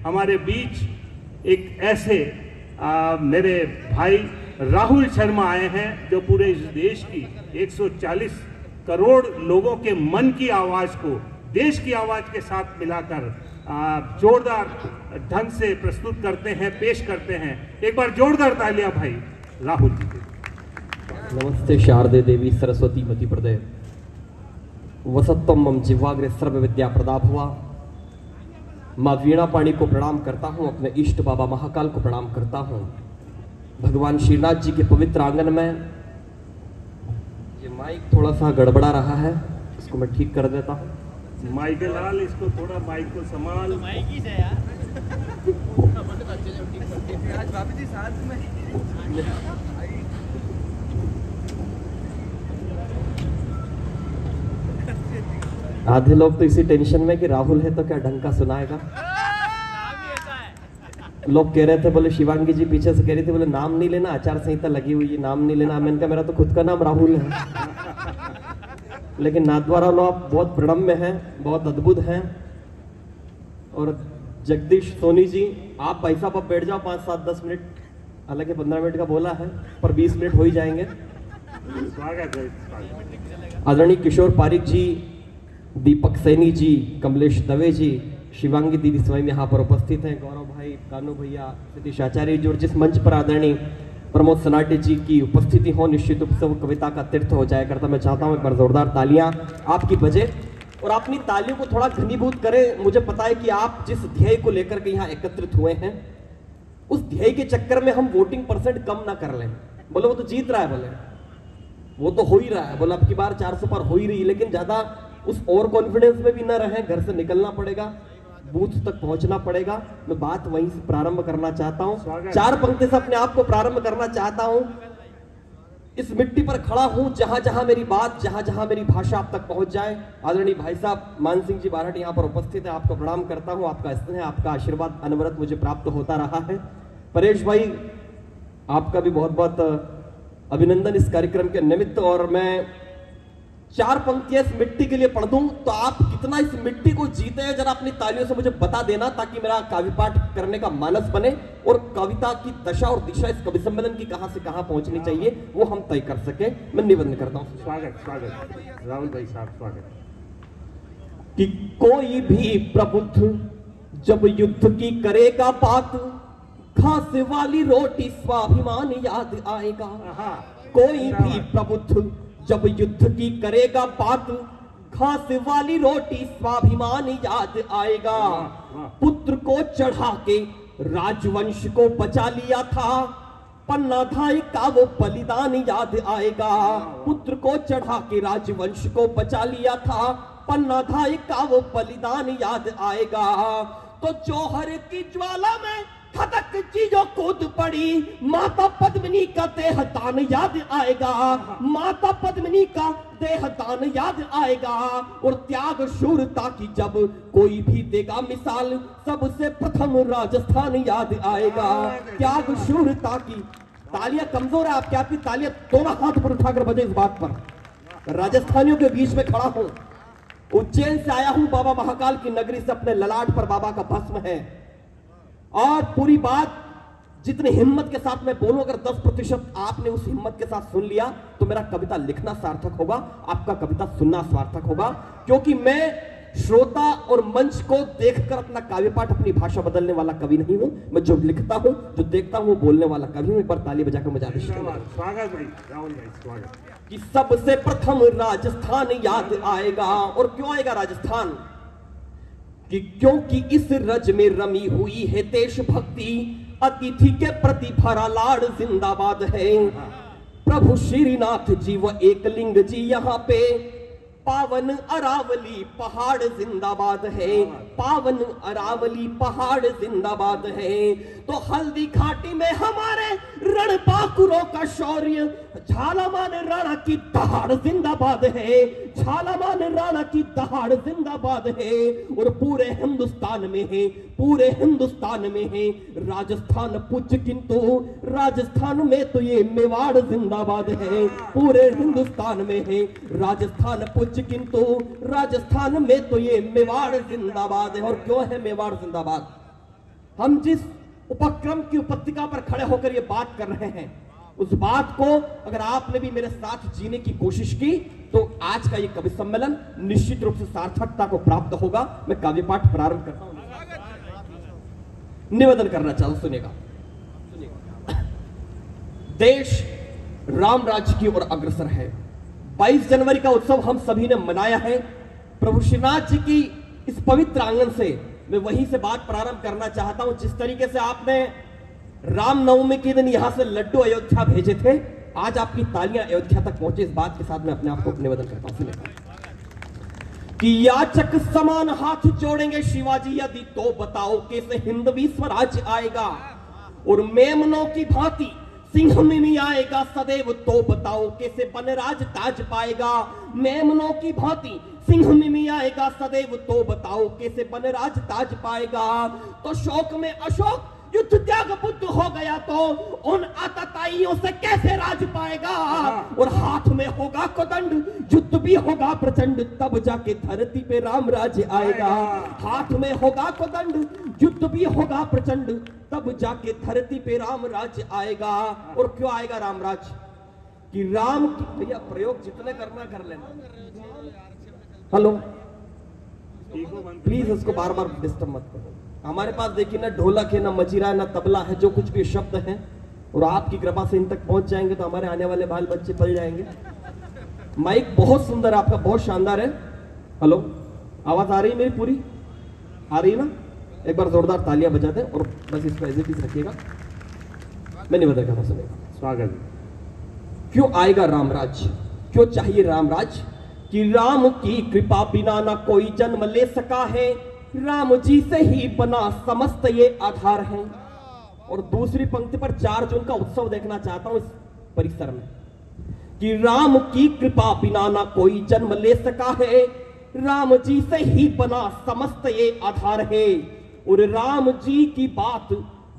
हमारे बीच एक ऐसे मेरे भाई राहुल शर्मा आए हैं जो पूरे इस देश की 140 करोड़ लोगों के मन की आवाज को देश की आवाज के साथ मिलाकर जोरदार ढंग से प्रस्तुत करते हैं, पेश करते हैं। एक बार जोरदार तालियां भाई राहुल जी के। नमस्ते शारदे देवी सरस्वती मति प्रदय वसत्तम मम जिह्वाग्रे सर्व विद्या प्रदा भवा। माँ वीणा पाणी को प्रणाम करता हूँ, अपने इष्ट बाबा महाकाल को प्रणाम करता हूँ। भगवान श्रीनाथ जी के पवित्र आंगन में ये माइक थोड़ा सा गड़बड़ा रहा है, इसको मैं ठीक कर देता हूँ। माइक लाल, इसको थोड़ा माइक को संभाल। माइक ही से यार। आज भाभी जी साथ में। आधे लोग तो इसी टेंशन में कि राहुल है तो क्या ढंग का सुनाएगा। लोग कह रहे थे, बोले शिवांगी जी पीछे से कह रही थी, बोले नाम नहीं लेना, आचार संहिता लगी हुई है, नाम नहीं लेना। मैंने कहा मेरा तो खुद का नाम राहुल है। लेकिन नाथद्वारा लोग बहुत प्रणम्य हैं, बहुत अद्भुत हैं। और जगदीश सोनी जी, आप भाई साहब अब बैठ जाओ 5, 7, 10 मिनट, हालांकि 15 मिनट का बोला है पर 20 मिनट हो ही जाएंगे। स्वागत है। आदरणीय किशोर पारिक जी, दीपक सैनी जी, कमलेश दवे जी, शिवांगी दीदी स्वयं यहाँ पर उपस्थित हैं, गौरव भाई, कानू भैया, सतीश आचार्य जी, और जिस मंच पर आदरणीय प्रमोद सनाटे जी की उपस्थिति हो, निश्चित रूप से वो कविता का तीर्थ हो जाया करता। मैं चाहता हूँ एक बार जोरदार तालियां आपकी बजे और अपनी तालियों को थोड़ा घनीभूत करें। मुझे पता है कि आप जिस ध्येय को लेकर के यहाँ एकत्रित हुए हैं, उस ध्येय के चक्कर में हम वोटिंग परसेंट कम ना कर लें। बोले वो तो जीत रहा है, बोले वो तो हो ही रहा है, बोले अब की बार 400 पर हो ही रही, लेकिन ज्यादा उस ओवर कॉन्फिडेंस में भी ना रहे। घर से निकलना पड़ेगा, बूथ तक पहुंचना पड़ेगा। मैं बात वहीं से प्रारंभ करना चाहता हूं, 4 पंक्ति से अपने आप को प्रारंभ करना चाहता हूं। इस मिट्टी पर खड़ा हूं, जहां जहां मेरी बात, जहां जहां मेरी भाषा आप तक पहुंच जाए। आदरणीय भाई साहब मान सिंह जी बारहट यहां पर उपस्थित है, आपको प्रणाम करता हूं। आपका स्नेह, आपका आशीर्वाद अनवरत मुझे प्राप्त होता रहा है। परेश भाई, आपका भी बहुत बहुत अभिनंदन इस कार्यक्रम के निमित्त। और मैं 4 पंक्तियां इस मिट्टी के लिए पढ़ दूं तो आप कितना इस मिट्टी को जीते हैं, जरा अपनी तालियों से मुझे बता देना, ताकि मेरा काव्य पाठ करने का मानस बने और कविता की दशा और दिशा इस कवि सम्मेलन की कहां से कहां पहुंचनी चाहिए वो हम तय कर सके। मैं निवेदन करता हूं। स्वागत राहुल भाई साहब, स्वागत। कि कोई भी प्रबुद्ध जब युद्ध की करेगा बात, घास वाली रोटी स्वाभिमान याद आएगा। कोई भी प्रबुद्ध जब युद्ध की करेगा बात, घास वाली रोटी स्वाभिमान याद आएगा। पुत्र को चढ़ा के राजवंश को बचा लिया था, पन्नाधाय का वो बलिदान याद आएगा। पुत्र को चढ़ा के राजवंश को बचा लिया था, पन्नाधाय का वो बलिदान याद आएगा। तो जौहर की ज्वाला में खतक चीजों कूद पड़ी, माता पद्मिनी का देहदान याद आएगा। माता पद्मिनी का देहदान याद आएगा। और त्याग शूरता की जब कोई भी देगा मिसाल, सबसे प्रथम राजस्थान याद आएगा। त्याग शूरता की तालियां कमजोर है आपकी, आपकी तालियां दोनों हाथ पर उठाकर बजे इस बात पर। राजस्थानियों के बीच में खड़ा हूं, उज्जैन से आया हूं, बाबा महाकाल की नगरी से, अपने ललाट पर बाबा का भस्म है। और पूरी बात जितनी हिम्मत के साथ मैं बोलूं, अगर 10% आपने उस हिम्मत के साथ सुन लिया तो मेरा कविता लिखना सार्थक होगा, आपका कविता सुनना सार्थक होगा। क्योंकि मैं श्रोता और मंच को देखकर अपना काव्य पाठ, अपनी भाषा बदलने वाला कवि नहीं हूं। मैं जो लिखता हूं, जो देखता हूं, वो बोलने वाला कवि हूं। एक बार ताली बजाकर मुझे स्वागत भाई राहुल भाई, स्वागत। कि सबसे प्रथम राजस्थान याद आएगा। और क्यों आएगा राजस्थान? कि क्योंकि इस रज में रमी हुई है देशभक्ति, अतिथि के प्रति भरा लाड़ जिंदाबाद है। प्रभु श्रीनाथ जी व एकलिंग जी यहाँ पे, पावन अरावली पहाड़ जिंदाबाद है। पावन अरावली पहाड़ जिंदाबाद है। तो हल्दी घाटी में हमारे रणबांकुरों का शौर्य, झालावाड़ राणा की दहाड़ जिंदाबाद है। झालावाड़ राणा की दहाड़ जिंदाबाद है। और पूरे हिंदुस्तान में है, पूरे हिंदुस्तान में है राजस्थान पूज्य, किंतु राजस्थान में तो ये मेवाड़ जिंदाबाद है। पूरे हिंदुस्तान में है राजस्थान पूज्य, किंतु राजस्थान में तो ये मेवाड़ जिंदाबाद है। और क्यों है मेवाड़ जिंदाबाद? हम जिस उपक्रम की उपत्यका पर खड़े होकर ये बात कर रहे हैं, उस बात को अगर आपने भी मेरे साथ जीने की कोशिश की तो आज का ये कवि सम्मेलन निश्चित रूप से सार्थकता को प्राप्त होगा। मैं काव्य पाठ प्रारंभ करता हूं, निवेदन करना चाहूं, सुनेगा। देश राम राज्य की ओर अग्रसर है। 22 जनवरी का उत्सव हम सभी ने मनाया है। प्रभु श्रीनाथ जी की इस पवित्र आंगन से मैं वहीं से बात प्रारंभ करना चाहता हूं। जिस तरीके से आपने रामनवमी के दिन यहां से लड्डू अयोध्या भेजे थे, आज आपकी तालियां अयोध्या तक पहुंचे, इस बात के साथ मैं अपने आप को निवेदन करता हूं कि याचक समान हाथ जोड़ेंगे शिवाजी यदि तो बताओ कैसे हिंदवी स्वराज आएगा, और मेमनों की भांति सिंह मिमी आएगा सदैव तो बताओ कैसे बनराज ताज पाएगा। मेमनों की भांति सिंह मिमी आएगा सदैव तो बताओ कैसे बनराज ताज पाएगा। तो शोक में अशोक युद्ध त्याग बुद्ध हो गया तो उन आतताइयों से कैसे राज पाएगा। और हाथ में होगा कोदंड, युद्ध भी होगा प्रचंड, तब जाके धरती पे राम राज्य आएगा। हाथ में होगा कोदंड, युद्ध भी होगा प्रचंड, तब जाके धरती पे राम राज्य आएगा। और क्यों आएगा राम राज्य? कि राम की, भैया प्रयोग जितने करना कर लेना। हेलो, प्लीज उसको बार बार डिस्टर्ब मत करो। हमारे पास देखिए ना ढोलक है, ना मजीरा है, ना तबला है, जो कुछ भी शब्द हैं और आपकी कृपा से इन तक पहुंच जाएंगे तो हमारे आने वाले बाल बच्चे पल जाएंगे। माइक बहुत सुंदर आपका, बहुत शानदार है। हेलो, आवाज आ रही है मेरी पूरी? आ रही है ना? एक बार जोरदार तालियां बजा दें और बस इसको एज इट इज रखिएगा। मैं निवेदन करना सुनेगा। स्वागत। क्यों आएगा रामराज? क्यों चाहिए रामराज? कि राम की कृपा बिना ना कोई जन्म ले सका है, राम जी से ही बना समस्त ये आधार है। और दूसरी पंक्ति पर 4 जून का उत्सव देखना चाहता हूं इस परिसर में, कि राम की कृपा बिना ना कोई जन्म ले सका है, राम जी से ही बना समस्त ये आधार है। और राम जी की बात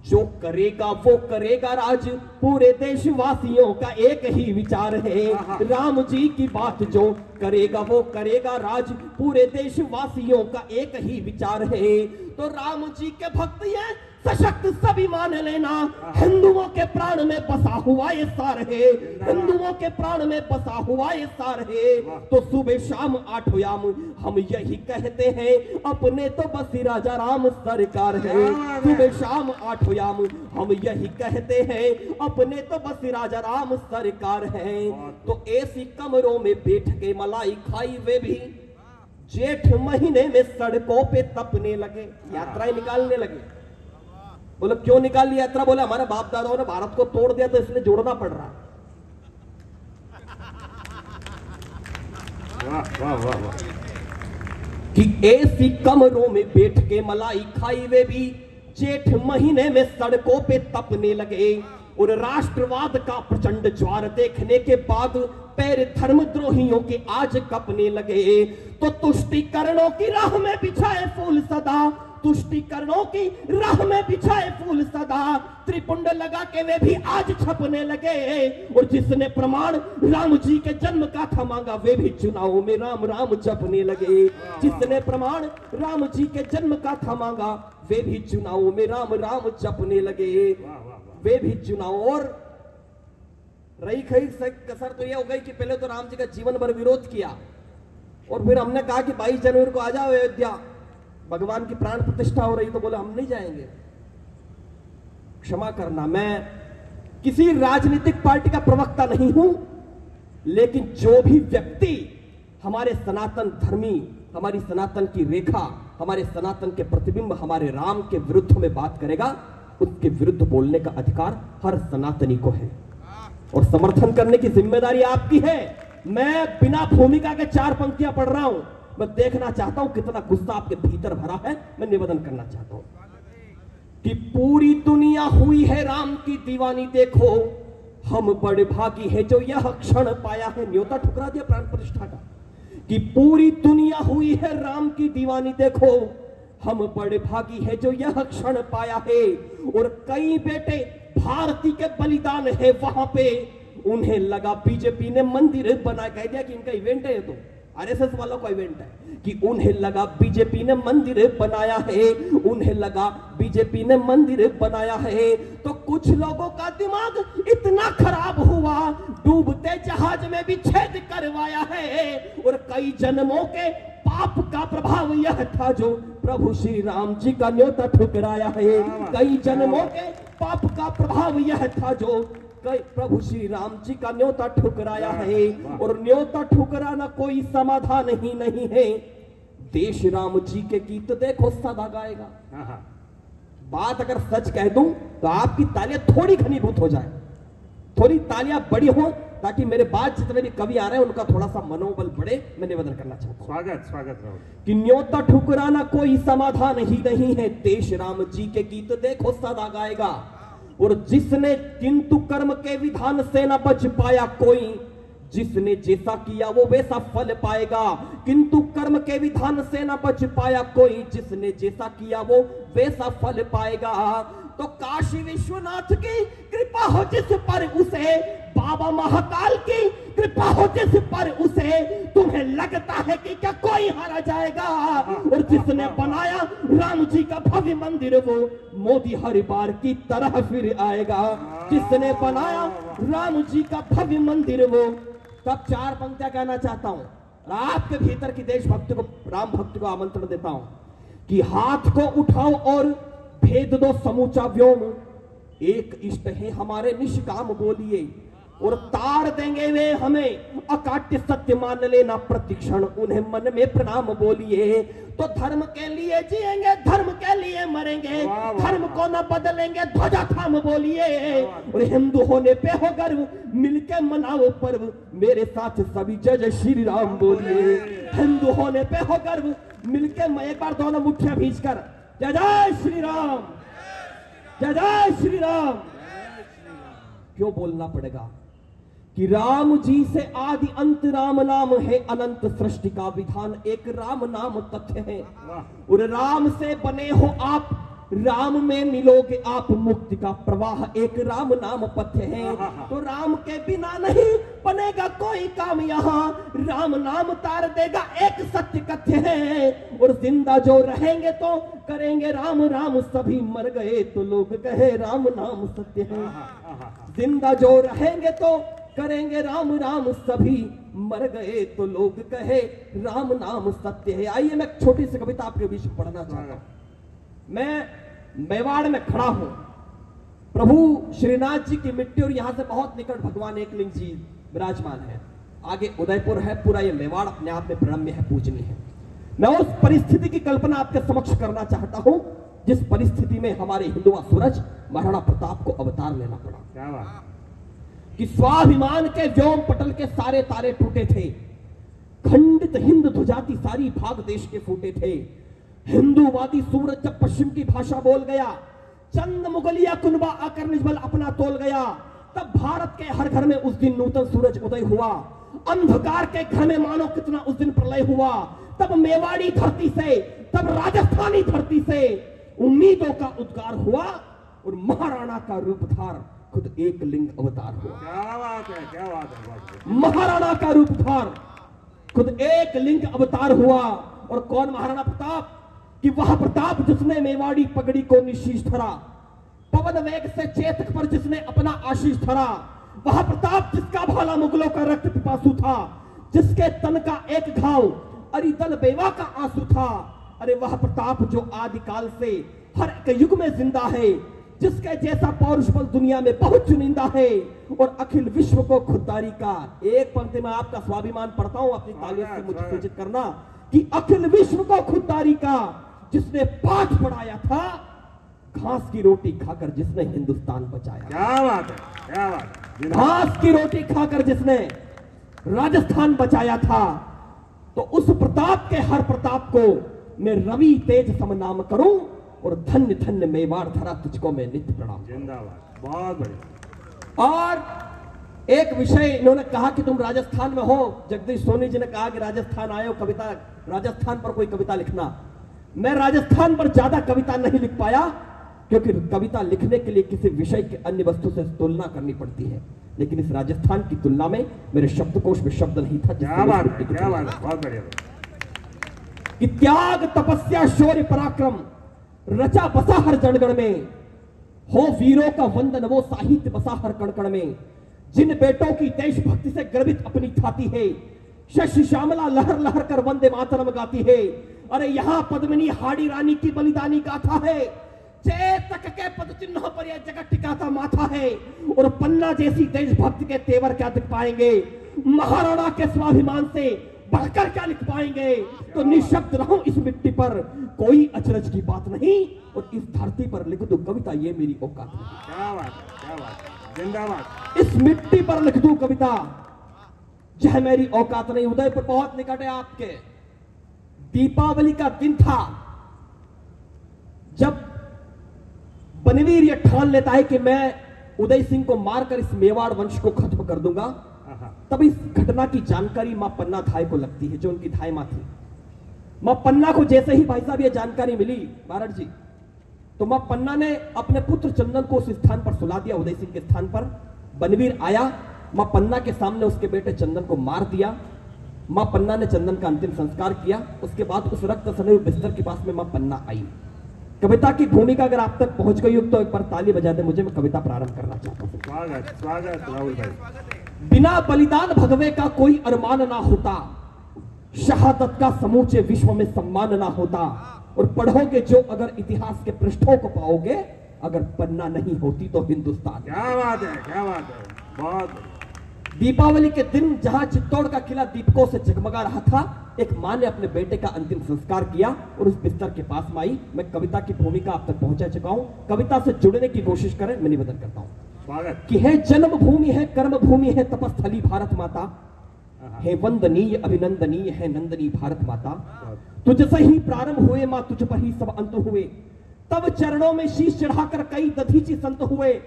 जो करेगा वो करेगा राज, पूरे देशवासियों का एक ही विचार है। राम जी की बात जो करेगा वो करेगा राज, पूरे देशवासियों का एक ही विचार है। तो राम जी के भक्त ये सशक्त सभी मान लेना, हिंदुओं के प्राण में बसा हुआ ये सार है, हिंदुओं के प्राण में बसा हुआ ये सार है। तो सुबह शाम 8 याम हम यही कहते हैं, अपने तो बस राजा राम सरकार है। सुबह शाम 8 याम हम यही कहते हैं, अपने तो बस राजा राम सरकार है। तो ऐसी कमरों में बैठ के मलाई खाई वे भी जेठ महीने में सड़कों पे तपने लगे, यात्राएं निकालने लगे। बोले क्यों निकाल ली यात्रा? बोले हमारे बाप दादाओं ने भारत को तोड़ दिया तो इसलिए जोड़ना पड़ रहा। वाह वाह वाह वाह। कि ऐसी कमरों में बैठ के मलाई खाई वे भी जेठ महीने में सड़कों पे तपने लगे। और राष्ट्रवाद का प्रचंड ज्वार देखने के बाद पैर धर्मद्रोहियों के आज कपने लगे। तो तुष्टिकरणों की राह में बिछाए फूल सदा, तुष्टिकरणों की राह में बिछाए फूल सदा, त्रिपुंड लगा के वे भी आज छपने लगे। और जिसने प्रमाण राम जी के जन्म का था मांगा, वे भी चुनावों में राम राम जपने लगे। जिसने प्रमाण राम जी के जन्म का था मांगा, वे भी चुनावों में राम राम जपने लगे। वे भी चुनाव। और रही खई कसर तो यह हो गई कि पहले तो राम जी का जीवन भर विरोध किया और फिर हमने कहा कि 22 जनवरी को आ जाओ अयोध्या, भगवान की प्राण प्रतिष्ठा हो रही, तो बोले हम नहीं जाएंगे। क्षमा करना, मैं किसी राजनीतिक पार्टी का प्रवक्ता नहीं हूं, लेकिन जो भी व्यक्ति हमारे सनातन धर्मी, हमारी सनातन की रेखा, हमारे सनातन के प्रतिबिंब, हमारे राम के विरुद्ध में बात करेगा, उसके विरुद्ध बोलने का अधिकार हर सनातनी को है और समर्थन करने की जिम्मेदारी आपकी है। मैं बिना भूमिका के 4 पंक्तियां पढ़ रहा हूं, मैं देखना चाहता हूं कितना गुस्सा आपके भीतर भरा है। मैं निवेदन करना चाहता हूं कि पूरी दुनिया हुई है राम की दीवानी, देखो हम बड़े भागी है जो यह क्षण पाया है। न्योता ठुकरा दिया प्राण प्रतिष्ठा का, कि पूरी दुनिया हुई है राम की दीवानी, देखो हम बड़े भागी है जो यह क्षण पाया है। और कई बेटे भारती के बलिदान है वहां पे, उन्हें लगा बीजेपी ने मंदिर बना, कह दिया कि इनका इवेंट है। तो आरएसएस वालों का इवेंट है कि उन्हें लगा बीजेपी ने मंदिर बनाया है, उन्हें लगा बीजेपी ने मंदिर बनाया है। तो कुछ लोगों का दिमाग इतना खराब हुआ, डूबते जहाज में भी छेद करवाया है। और कई जन्मों के पाप का प्रभाव यह था जो प्रभु श्री राम जी का न्योता ठुकराया है। कई जन्मों के पाप का प्रभाव यह था जो प्रभु श्री राम जी का न्योता ठुकराया है। और न्योता ठुकराना कोई समाधान ही नहीं है। देश राम जी के गीत देखो सदा गाएगा। बात अगर सच कह दूं तो आपकी तालियां थोड़ी घनीभूत हो जाए, थोड़ी तालियां बड़ी हो, ताकि मेरे बाद जितने भी कवि आ रहे हैं उनका थोड़ा सा मनोबल बढ़े। मैं निवेदन करना चाहता हूं। स्वागत राहुल। कि न्योता ठुकराना कोई समाधान ही नहीं है। देश राम जी के गीत देखो सदा गाएगा। और जिसने किंतु कर्म के विधान से न बच पाया कोई, जिसने जैसा किया वो वैसा फल पाएगा। किंतु कर्म के विधान से न बच पाया कोई, जिसने जैसा किया वो वैसा फल पाएगा। तो काशी विश्वनाथ की कृपा हो जिस पर उसे, बाबा महाकाल की कृपा हो जिस पर उसे, तुम्हें लगता है कि क्या कोई हारा जाएगा। और जिसने बनाया राम जी का भव्य मंदिर वो मोदी हर बार की तरह फिर आएगा। जिसने बनाया राम जी का भव्य मंदिर वो। तब 4 पंक्तियां कहना चाहता हूं और आपके भीतर की देशभक्ति को, राम भक्ति को आमंत्रण देता हूं कि हाथ को उठाओ और भेद दो समूचा व्योम, एक इष्ट है हमारे निष्काम बोलिए। और तार देंगे वे हमें अकाट्य सत्य मान लेना प्रतिक्षण, उन्हें मन में प्रणाम बोलिए। तो धर्म के लिए जिएंगे, धर्म के लिए मरेंगे, धर्म को न बदलेंगे, ध्वजा थाम बोलिए। और हिंदू होने पे हो गर्व, मिलके मनाओ पर्व, मेरे साथ सभी जय जय श्री राम बोलिए। हिंदू होने पे हो गर्व, मिलके, मैं एक बार दोनों मुठ्ठियां भींचकर जय जय श्री राम, जय जय श्री राम। क्यों बोलना पड़ेगा कि राम जी से आदि अंत राम नाम है, अनंत सृष्टि का विधान एक राम नाम तथ्य है। और राम से बने हो आप, राम में मिलोगे आप, मुक्ति का प्रवाह एक राम नाम पथ्य है। तो राम के बिना नहीं बनेगा कोई काम यहाँ, राम नाम तार देगा एक सत्य कथ्य है। और जिंदा जो रहेंगे तो करेंगे राम राम, सभी मर गए तो लोग कहे राम नाम सत्य है। जिंदा जो रहेंगे तो करेंगे राम राम, सभी मर गए तो लोग कहे राम नाम सत्य है। आइए मैं एक छोटी सी कविता आपके बीच पढ़ना चाहता हूं। मैं मेवाड़ में खड़ा हूं, प्रभु श्रीनाथ जी की मिट्टी और यहां से बहुत निकट भगवान एकलिंग जी विराजमान है। आगे उदयपुर है, पूरा ये मेवाड़ अपने आप में प्रणम्य है, पूजनीय है। मैं उस परिस्थिति की कल्पना आपके समक्ष करना चाहता हूं जिस परिस्थिति में हमारे हिंदुआ सूरज महाराणा प्रताप को अवतार लेना पड़ा। क्या बात कि स्वाभिमान के व्योम पटल के सारे तारे टूटे थे, खंडित हिंद ध्वजाती सारी भाग देश के फूटे थे। हिंदूवादी सूरज जब पश्चिम की भाषा बोल गया, चंद मुगलिया कुनबा आकर निजबल अपना तोल गया, तब भारत के हर घर में उस दिन नूतन सूरज उदय हुआ। अंधकार के घर में मानो कितना उस दिन प्रलय हुआ। तब मेवाड़ी धरती से, तब राजस्थानी धरती से उम्मीदों का उद्गार हुआ और महाराणा का रूप धार खुद एक लिंग अवतार हुआ। क्या बात है, क्या बात है। महाराणा का रूप धार खुद एक लिंग अवतार हुआ। और कौन महाराणा प्रताप? कि वह प्रताप जिसने मेवाड़ी पगड़ी को निशीष धरा, पवन वेग से चेतक पर जिसने अपना आशीष धरा। वह प्रताप जिसका भाला मुगलों का रक्त पिपासु था, जिसके तन का एक घाव अरिदल बेवा का आंसू था। अरे वह प्रताप जो आदिकाल से हर एक युग में जिंदा है, जिसके जैसा पौरुष बल दुनिया में बहुत चुनिंदा है और अखिल विश्व को खुददारी का। एक पंक्ति में आपका स्वाभिमान पढ़ता हूं, अपनी तालियों से मुझे सूचित करना कि अखिल विश्व को खुददारी का जिसने पाठ पढ़ाया था, घास की रोटी खाकर जिसने हिंदुस्तान बचाया। क्या बात है, क्या बात है। घास की रोटी खाकर जिसने राजस्थान बचाया था। तो उस प्रताप के हर प्रताप को मैं रवि तेज सम नाम करूं और धन्य धन्य मेवाड़ धरा तुझको मैं नित्य प्रणाम। जिंदाबाद, बहुत बढ़िया। और एक विषय इन्होंने कहा कि तुम राजस्थान में हो, जगदीश सोनी जी ने कहा कि राजस्थान आए हो, कविता राजस्थान पर कोई कविता लिखना। मैं राजस्थान पर ज्यादा कविता नहीं लिख पाया, क्योंकि कविता लिखने के लिए किसी विषय के अन्य वस्तु से तुलना करनी पड़ती है, लेकिन इस राजस्थान की तुलना में मेरे शब्दकोश में शब्द नहीं था। क्या बात है, क्या बात है, बहुत बढ़िया। कि त्याग तपस्या शौर्य पराक्रम रचा बसा हर जनगण में, हो वीरों का वंदन वो साहित्य बसा हर कण में, जिन बेटों की देशभक्ति से गर्वित अपनी छाती है, शशि श्यामला लहर लहर कर वंदे मातरम गाती है। अरे यहां पद्मिनी हाड़ी रानी की बलिदानी गाथा है, चेतक के पद चिन्हों पर यह जगत टिकाता माथा है। और पन्ना जैसी देशभक्ति के तेवर क्या दिख पाएंगे, महाराणा के स्वाभिमान से बढ़कर क्या लिख पाएंगे। तो निशब्द रहो इस मिट्टी पर, कोई अचरज की बात नहीं, और इस धरती पर लिख दूं कविता, ये मेरी औकात है। क्या बात है, क्या बात है, जिंदाबाद। इस मिट्टी पर लिख दूं कविता, यह मेरी औकात नहीं। उदयपुर बहुत निकट है आपके, दीपावली का दिन था जब बनवीर यह ठान लेता है कि मैं उदय सिंह को मारकर इस मेवाड़ वंश को खत्म कर दूंगा। तब इस घटना की जानकारी मां पन्ना धाय को लगती है, जो उनकी धाय मां थी। मां पन्ना को जैसे ही भाई साहब यह जानकारी मिली बारड़ जी, तो मां पन्ना ने अपने पुत्र चंदन को उस स्थान पर सुला दिया, उदय सिंह के स्थान पर। बनवीर आया, मां पन्ना के सामने उसके बेटे चंदन को मार दिया। मां पन्ना ने चंदन का अंतिम संस्कार किया। उसके बाद उस रक्त सने हुए बिस्तर के पास में मां पन्ना आई। कविता की भूमिका अगर आप तक पहुंच गई हो तो एक बार ताली बजा दे मुझे, मैं कविता प्रारंभ करना चाहता हूं। स्वागत, स्वागत राहुल भाई। बिना बलिदान भगवे का कोई अरमान ना होता, शहादत का समूचे विश्व में सम्मान ना होता। और पढ़ोगे जो अगर इतिहास के पृष्ठों को पाओगे, अगर पन्ना नहीं होती तो हिंदुस्तान। क्या बात है, क्या बात है, बहुत। दीपावली के दिन जहां चित्तौड़ का किला दीपकों से जगमगा रहा था, एक मां ने अपने बेटे का अंतिम संस्कार किया और उस बिस्तर के पास में आई। मैं कविता की भूमिका आप तक पहुंचा चुका हूं, कविता से जुड़ने की कोशिश करें, मैं निवेदन करता हूं। स्वागत। कि है जन्म भूमि है कर्म भूमि है तपस्थली भारत माता, है वंदनीय अभिनंदनीय है नंदनी भारत माता। तुझसे ही प्रारंभ हुए मां, तुझ पर ही सब अंत हुए, तब चरणों में शीश चढ़ाकर कई दधीची संत हुए।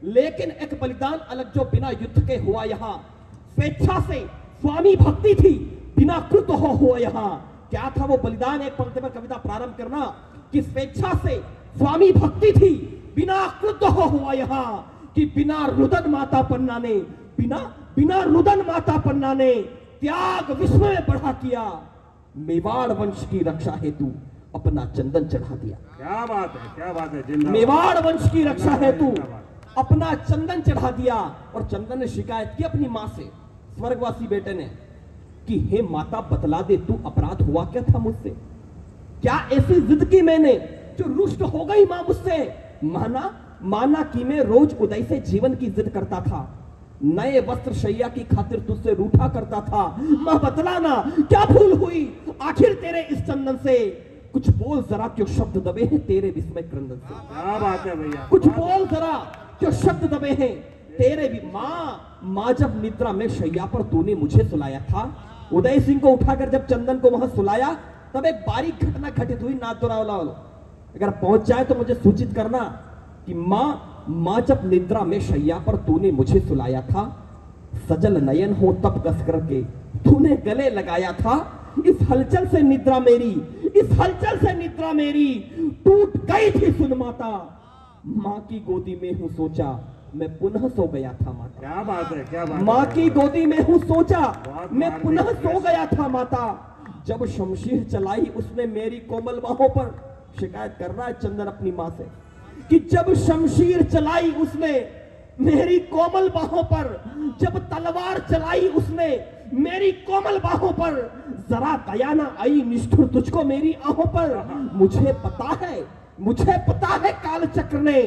लेकिन एक बलिदान अलग जो बिना युद्ध के हुआ यहाँ, स्वेच्छा से स्वामी भक्ति थी बिना कृत हो हुआ यहाँ। क्या था वो बलिदान, एक पंक्ति में कविता प्रारंभ करना कि स्वेच्छा से स्वामी भक्ति थी बिना कृत हो हुआ यहाँ। कि बिना रुदन माता पन्ना ने, बिना रुदन माता पन्ना ने त्याग विश्व में बढ़ा किया, मेवाड़ वंश की रक्षा हेतु अपना चंदन चढ़ा दिया। क्या बात है, क्या बात है, जिंदाबाद। मेवाड़ वंश की रक्षा हेतु अपना चंदन चढ़ा दिया। और चंदन ने शिकायत की अपनी मां से, स्वर्गवासी बेटे ने, कि हे माता बतला दे तू अपराध हुआ क्या था मुझसे, क्या ऐसी जिद की मैंने जो रुष्ट हो गई मां मुझसे। माना कि मैं रोज उदय से जीवन की जिद करता था, नए वस्त्र शैया की खातिर तुझसे रूठा करता था। मां बतलाना क्या भूल हुई आखिर तेरे इस चंदन से, कुछ बोल जरा क्यों शब्द दबे हैं तेरे विस्मय क्रंदन से। क्या बात है भैया, कुछ बोल जरा क्यों शब्द दबे हैं तेरे भी। मां जब निद्रा में शैया पर तूने मुझे सुलाया था, उदय सिंह को उठाकर जब चंदन को वहां सुलाया, तब एक बारीक घटना घटित हुई। नाथुरावला अगर पहुंच जाए तो मुझे सूचित करना कि मां जब निद्रा में शैया पर तूने मुझे सुलाया था, सजल नयन हो तब कस करके तूने गले लगाया था। इस हलचल से निद्रा मेरी, इस हलचल से निद्रा मेरी टूट गई थी सुन माता। मां की गोदी में हूं सोचा मैं पुनः सो गया था माता। क्या बात है, क्या बात। मां की गोदी में हूं सोचा मैं पुनः सो गया था माता। जब शमशीर चलाई उसने मेरी कोमल बाहों पर, शिकायत कर रहा है चंदन अपनी मां से कि जब शमशीर चलाई उसने मेरी कोमल बाहों पर, जब तलवार चलाई उसने मेरी कोमल बाहों पर, जरा दया ना आई निष्ठुर तुझको मेरी आहों पर। मुझे पता है काल चक्र ने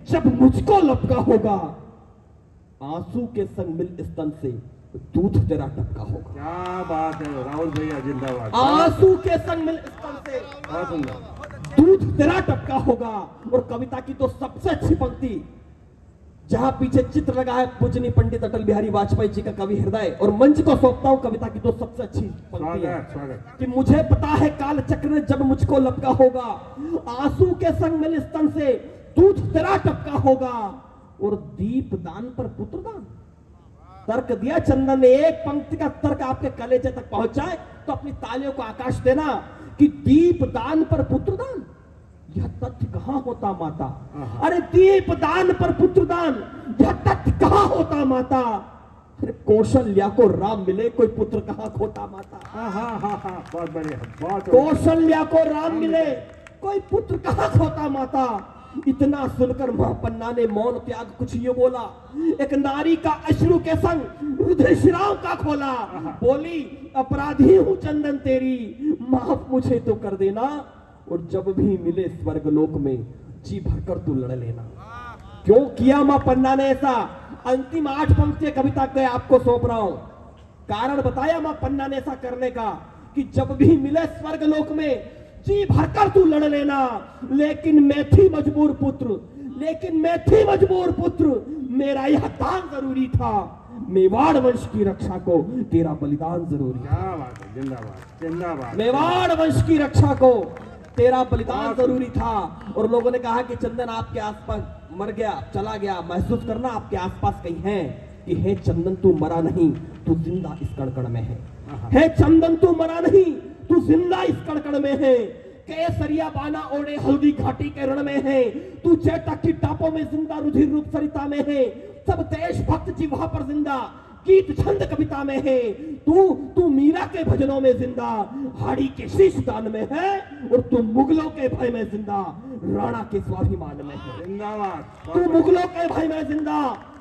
जब मुझको लपका होगा, आंसू के संग मिल स्तन से दूध तेरा टपका होगा। क्या बात है राहुल भैया, जिंदाबाद। आंसू के संग मिल स्तन से बहुत सुंदर दूध तेरा टपका होगा। और कविता की तो सबसे अच्छी पंक्ति, जहां पीछे चित्र लगा है पूजनीय पंडित अटल बिहारी वाजपेयी जी का कवि हृदय, और मंच को सौंपता हूं कविता की तो सबसे अच्छी पंक्ति है कि मुझे पता है काल चक्र ने जब मुझको लपका होगा, आंसू के संग मिल स्तन से दूध तेरा टपका होगा। और दीप दान पर पुत्र दान, तर्क दिया चंदन ने। एक पंक्ति का तर्क आपके कलेजे तक पहुंच जाए तो अपनी तालियों को आकाश देना कि दीप दान पर पुत्र दान, यह तथ्य कहाँ होता माता? अरे दीप दान पर पुत्र दान, यह तथ्य कहाँ होता माता? अरे कौशल्या को राम मिले, कोई पुत्र कहाँ खोता माता? बहुत बढ़िया, बहुत कौशल्या को राम मिले, कोई पुत्र कहाँ खोता माता? इतना सुनकर मां पन्ना ने मौन त्याग कुछ ये बोला, एक नारी का अश्रु के संग रुधिर का खोला, बोली अपराधी हूं चंदन तेरी, माफ मुझे तो कर देना, और जब भी मिले स्वर्ग लोक में जी भरकर तू लड़ लेना। क्यों किया मां पन्ना ने ऐसा? अंतिम 8 पंक्तियां कविता के आपको सौंप रहा हूं। कारण बताया मां पन्ना ने ऐसा करने का कि जब भी मिले स्वर्ग लोक में जी भरकर तू लड़ लेना, लेकिन मैं थी मजबूर पुत्र, लेकिन मैं थी मजबूर पुत्र, मेरा यह दान जरूरी था, मेवाड़ वंश की रक्षा को तेरा बलिदान जरूरी। क्या बात है, जिंदाबाद जिंदाबाद। मेवाड़ वंश की रक्षा को तेरा बलिदान जरूरी था। और लोगों ने कहा कि चंदन आपके आसपास मर गया, चला गया, महसूस करना आपके आसपास कहीं है कि हे चंदन तू मरा नहीं, तू जिंदा इस कड़कड़ में है। हे चंदन तू मरा नहीं, तू जिंदा इस कड़कड़ में है। केसरिया बाना ओढ़े हल्दी घाटी के रण में है, तू चेतक की टापों में जिंदा, रुधिर रूप सरिता में है, सब देशभक्त जिह्वा पर जिंदा, गीत छंद कविता में है, तू मीरा के भजनों में जिंदा, हाड़ी के शीश दान में है, और तू मुगलों के भय में जिंदा, राणा के स्वाभिमान में है। जिंदाबाद। तू मुगलों के भय में जिंदा,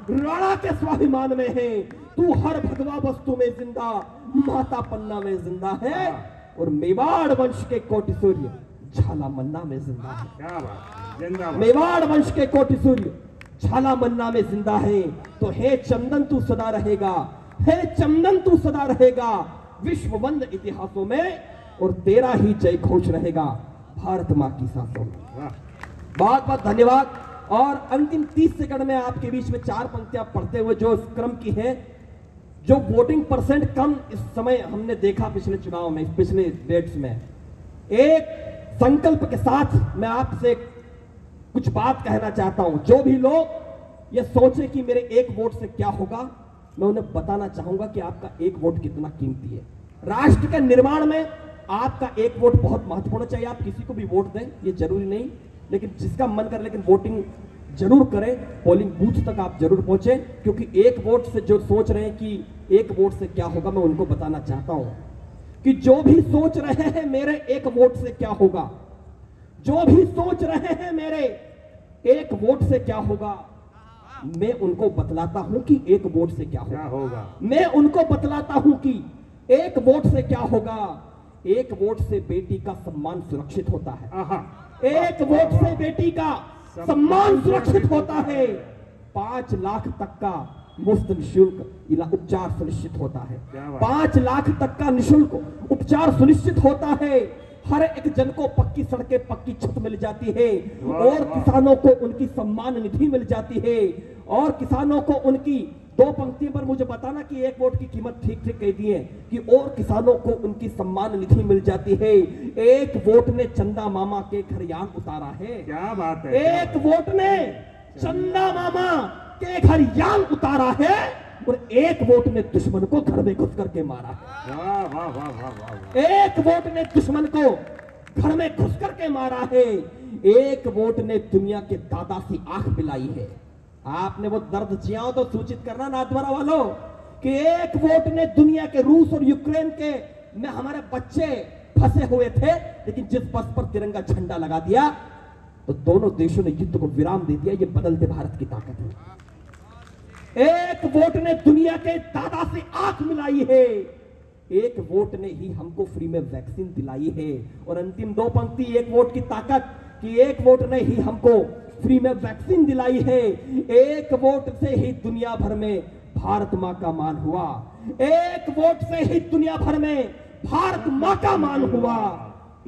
राणा के स्वाभिमान में है, तू हर भगवा वस्तु में जिंदा, माता पन्ना में जिंदा है, और मेवाड़ वंश के कोटि सूर्य झाला मन्ना में जिंदा है। क्या बात, जिंदाबाद। मेवाड़ वंश के कोटि सूर्य झाला मन्ना में जिंदा है। तो हे चंदन तू सदा रहेगा, हे चंदन तू सदा रहेगा विश्व वंद इतिहासों में, और तेरा ही जय घोष रहेगा भारत मां की सांसों में। बहुत बहुत धन्यवाद। और अंतिम 30 सेकंड में आपके बीच में 4 पंक्तियां पढ़ते हुए जो इस क्रम की है, जो वोटिंग परसेंट कम इस समय हमने देखा पिछले चुनाव में, पिछले डेट्स में, एक संकल्प के साथ मैं आपसे कुछ बात कहना चाहता हूं। जो भी लोग ये सोचे कि मेरे एक वोट से क्या होगा, मैं उन्हें बताना चाहूंगा कि आपका एक वोट कितना कीमती है। राष्ट्र के निर्माण में आपका एक वोट बहुत महत्वपूर्ण चाहिए। आप किसी को भी वोट दें, ये जरूरी नहीं, लेकिन जिसका मन करे, लेकिन वोटिंग जरूर करें, पोलिंग बूथ तक आप जरूर पहुंचे, क्योंकि एक वोट से जो सोच रहे हैं कि एक वोट से क्या होगा, मैं उनको बताना चाहता हूं कि जो भी सोच रहे हैं मेरे एक वोट से क्या होगा, जो भी सोच रहे हैं मेरे एक वोट से क्या होगा, मैं उनको बतलाता हूं कि एक वोट से क्या होगा। मैं उनको बतलाता हूं कि एक वोट से क्या होगा। एक वोट से बेटी का सम्मान सुरक्षित होता है। एक वोट से बेटी का सम्मान सुरक्षित होता है। 5 लाख तक का मुफ्त निःशुल्क उपचार सुनिश्चित होता है। 5 लाख तक का निःशुल्क उपचार सुनिश्चित होता है। हर एक जन को पक्की सड़कें, पक्की छत मिल जाती है, और किसानों को उनकी सम्मान निधि मिल जाती है, और किसानों को उनकी 2 पंक्तियों पर मुझे बताना कि एक वोट की कीमत ठीक ठीक कह दी है कि और किसानों को उनकी सम्मान निधि मिल जाती है। एक वोट ने चंदा मामा के घर यान उतारा है। क्या बात है। एक वोट ने चंदा मामा के घर यान उतारा है, और एक वोट ने दुश्मन को घर में घुस करके मारा है। वाह वाह वाह वाह वाह। एक वोट ने दुश्मन को घर में घुस करके मारा है। एक वोट ने दुनिया के दादा से आंख मिलाई है। आपने वो दर्द जिया हो तो सूचित करना नाथद्वारा वालों कि एक वोट ने दुनिया के रूस और यूक्रेन के में हमारे बच्चे फंसे हुए थे, लेकिन जिस पथ पर तिरंगा झंडा लगा दिया तो दोनों देशों ने युद्ध को विराम दे दिया। ये बदलते भारत की ताकत है। एक वोट ने दुनिया के दादा से आंख मिलाई है। एक वोट ने ही हमको फ्री में वैक्सीन दिलाई है। और अंतिम 2 पंक्ति, एक वोट की ताकत कि एक वोट ने ही हमको फ्री में वैक्सीन दिलाई है। एक वोट से ही दुनिया भर में भारत मां का मान हुआ। एक वोट से ही दुनिया भर में भारत मां का मान हुआ।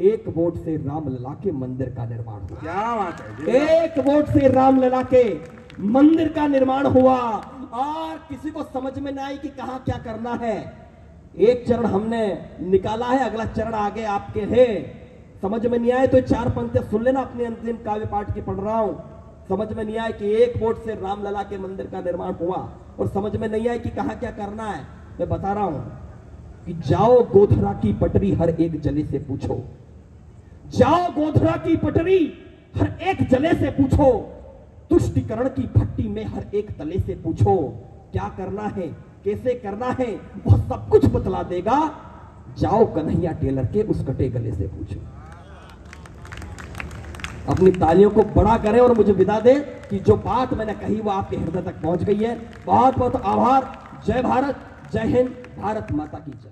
एक वोट से रामलला के मंदिर का निर्माण हुआ। क्या बात है। एक वोट से रामलला के मंदिर का निर्माण हुआ। और किसी को समझ में नहीं आई कि कहां क्या करना है। एक चरण हमने निकाला है, अगला चरण आगे आपके है। समझ में नहीं आए तो 4 पंक्तियां सुन लेना। अपने अंतिम काव्य पाठ की पढ़ रहा हूं। समझ में नहीं आए कि एक वोट से रामलला के मंदिर का निर्माण हुआ, और समझ में नहीं आए कि कहां क्या करना है। मैं बता रहा हूं कि जाओ गोधरा की पटरी हर एक जले से पूछो। जाओ गोधरा की पटरी हर एक जले से पूछो, तुष्टिकरण की भट्टी में हर एक तले से पूछो, क्या करना है कैसे करना है वह सब कुछ बतला देगा। जाओ कन्हैया टेलर के उस कटे गले से पूछो। अपनी तालियों को बड़ा करें और मुझे विदा दें कि जो बात मैंने कही वो आपके हृदय तक पहुंच गई है। बहुत बहुत आभार। जय भारत, जय हिंद, भारत माता की जय।